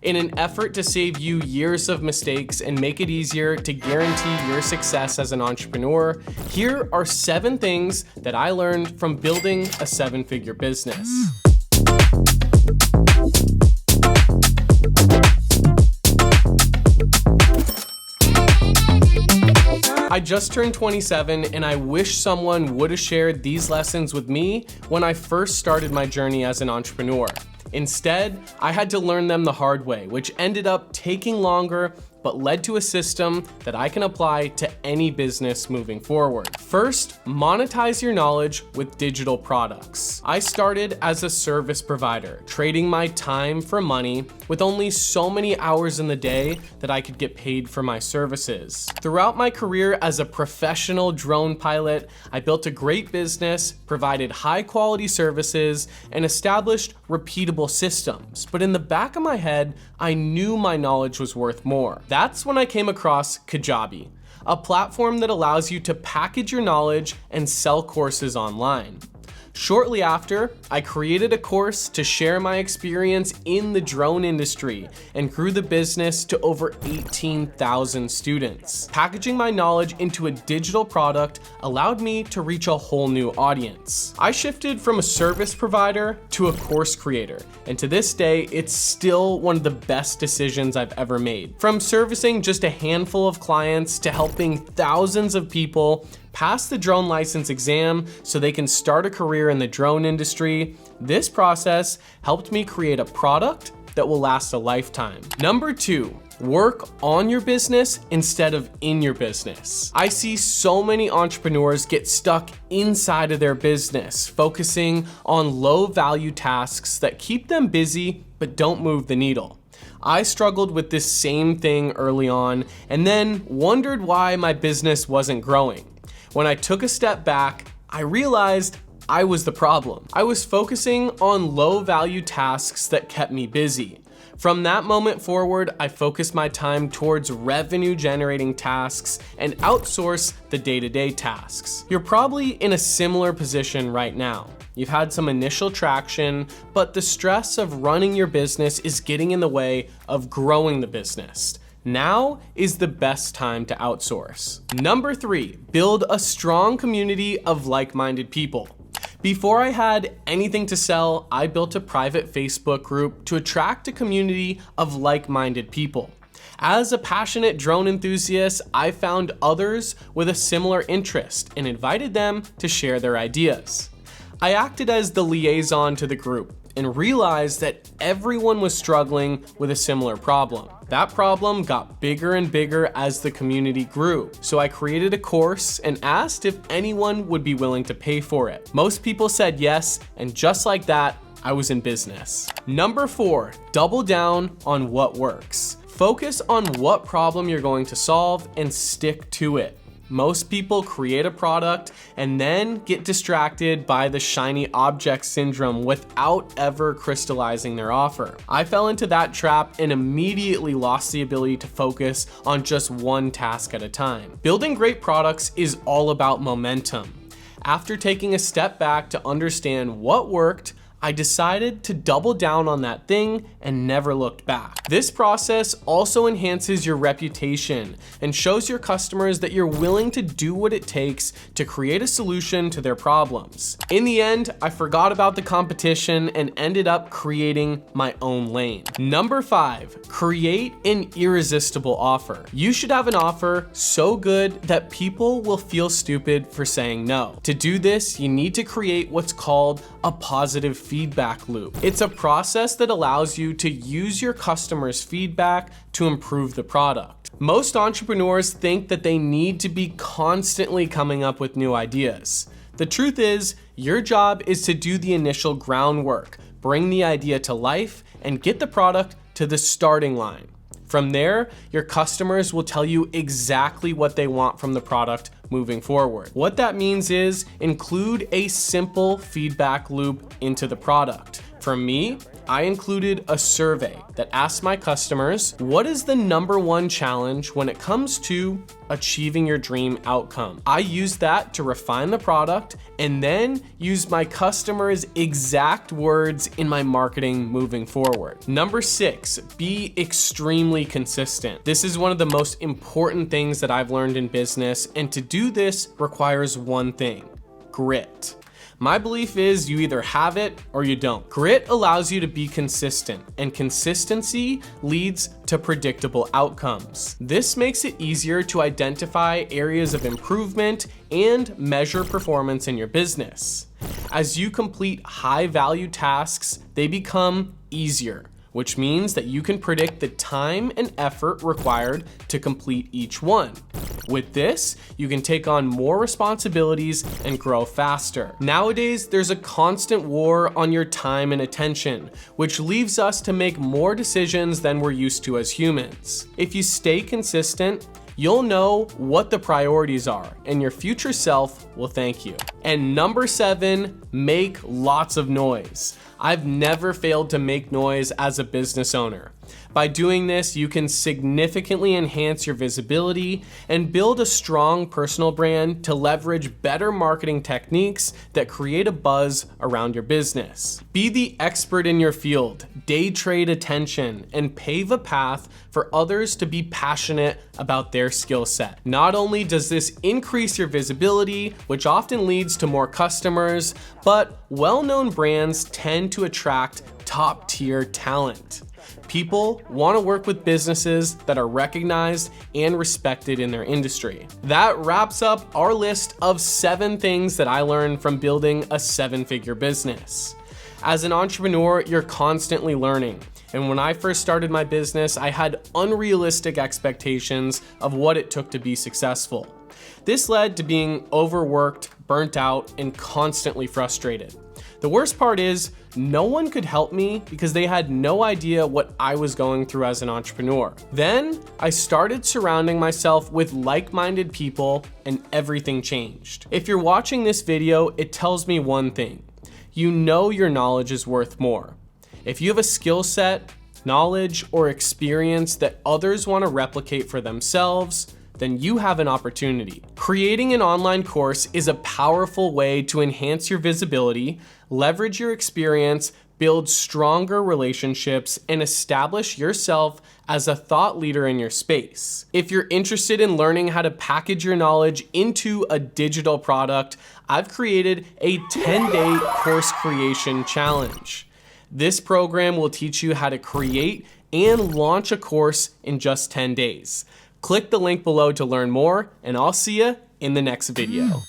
In an effort to save you years of mistakes and make it easier to guarantee your success as an entrepreneur, here are 7 things that I learned from building a 7-figure business. I just turned 27 and I wish someone would have shared these lessons with me when I first started my journey as an entrepreneur. Instead, I had to learn them the hard way, which ended up taking longer, but led to a system that I can apply to any business moving forward. First, monetize your knowledge with digital products. I started as a service provider, trading my time for money with only so many hours in the day that I could get paid for my services. Throughout my career as a professional drone pilot, I built a great business, provided high quality services, and established repeatable systems. But in the back of my head, I knew my knowledge was worth more. That's when I came across Kajabi, a platform that allows you to package your knowledge and sell courses online. Shortly after, I created a course to share my experience in the drone industry and grew the business to over 18,000 students. Packaging my knowledge into a digital product allowed me to reach a whole new audience. I shifted from a service provider to a course creator, and to this day, it's still one of the best decisions I've ever made. From servicing just a handful of clients to helping thousands of people pass the drone license exam so they can start a career in the drone industry, this process helped me create a product that will last a lifetime. Number 2, work on your business instead of in your business. I see so many entrepreneurs get stuck inside of their business, focusing on low value tasks that keep them busy but don't move the needle. I struggled with this same thing early on and then wondered why my business wasn't growing. When I took a step back, I realized I was the problem. I was focusing on low value tasks that kept me busy. From that moment forward, I focused my time towards revenue generating tasks and outsourced the day-to-day tasks. You're probably in a similar position right now. You've had some initial traction, but the stress of running your business is getting in the way of growing the business. Now is the best time to outsource. Number 3, build a strong community of like-minded people. Before I had anything to sell, I built a private Facebook group to attract a community of like-minded people. As a passionate drone enthusiast, I found others with a similar interest and invited them to share their ideas. I acted as the liaison to the group and realized that everyone was struggling with a similar problem. That problem got bigger and bigger as the community grew. So I created a course and asked if anyone would be willing to pay for it. Most people said yes, and just like that, I was in business. Number 4, double down on what works. Focus on what problem you're going to solve and stick to it. Most people create a product and then get distracted by the shiny object syndrome without ever crystallizing their offer. I fell into that trap and immediately lost the ability to focus on just one task at a time. Building great products is all about momentum. After taking a step back to understand what worked, I decided to double down on that thing and never looked back. This process also enhances your reputation and shows your customers that you're willing to do what it takes to create a solution to their problems. In the end, I forgot about the competition and ended up creating my own lane. Number 5, create an irresistible offer. You should have an offer so good that people will feel stupid for saying no. To do this, you need to create what's called a positive feedback loop. It's a process that allows you to use your customers' feedback to improve the product. Most entrepreneurs think that they need to be constantly coming up with new ideas. The truth is, your job is to do the initial groundwork, bring the idea to life, and get the product to the starting line. From there, your customers will tell you exactly what they want from the product moving forward. What that means is include a simple feedback loop into the product. For me, I included a survey that asked my customers, what is the #1 challenge when it comes to achieving your dream outcome? I used that to refine the product and then use my customers' exact words in my marketing moving forward. Number 6, be extremely consistent. This is one of the most important things that I've learned in business, and to do this requires one thing: grit. My belief is you either have it or you don't. Grit allows you to be consistent, and consistency leads to predictable outcomes. This makes it easier to identify areas of improvement and measure performance in your business. As you complete high-value tasks, they become easier, which means that you can predict the time and effort required to complete each one. With this, you can take on more responsibilities and grow faster. Nowadays, there's a constant war on your time and attention, which leaves us to make more decisions than we're used to as humans. If you stay consistent, you'll know what the priorities are, and your future self will thank you. And number 7, make lots of noise. I've never failed to make noise as a business owner. By doing this, you can significantly enhance your visibility and build a strong personal brand to leverage better marketing techniques that create a buzz around your business. Be the expert in your field, day trade attention, and pave a path for others to be passionate about their skill set. Not only does this increase your visibility, which often leads to more customers, but well-known brands tend to attract top-tier talent. People want to work with businesses that are recognized and respected in their industry. That wraps up our list of 7 things that I learned from building a 7-figure business. As an entrepreneur, you're constantly learning. And when I first started my business, I had unrealistic expectations of what it took to be successful. This led to being overworked, burnt out, and constantly frustrated. The worst part is, no one could help me because they had no idea what I was going through as an entrepreneur. Then I started surrounding myself with like-minded people and everything changed. If you're watching this video, it tells me one thing: you know your knowledge is worth more. If you have a skill set, knowledge, or experience that others want to replicate for themselves, then you have an opportunity. Creating an online course is a powerful way to enhance your visibility, leverage your experience, build stronger relationships, and establish yourself as a thought leader in your space. If you're interested in learning how to package your knowledge into a digital product, I've created a 10-day course creation challenge. This program will teach you how to create and launch a course in just 10 days. Click the link below to learn more, and I'll see you in the next video.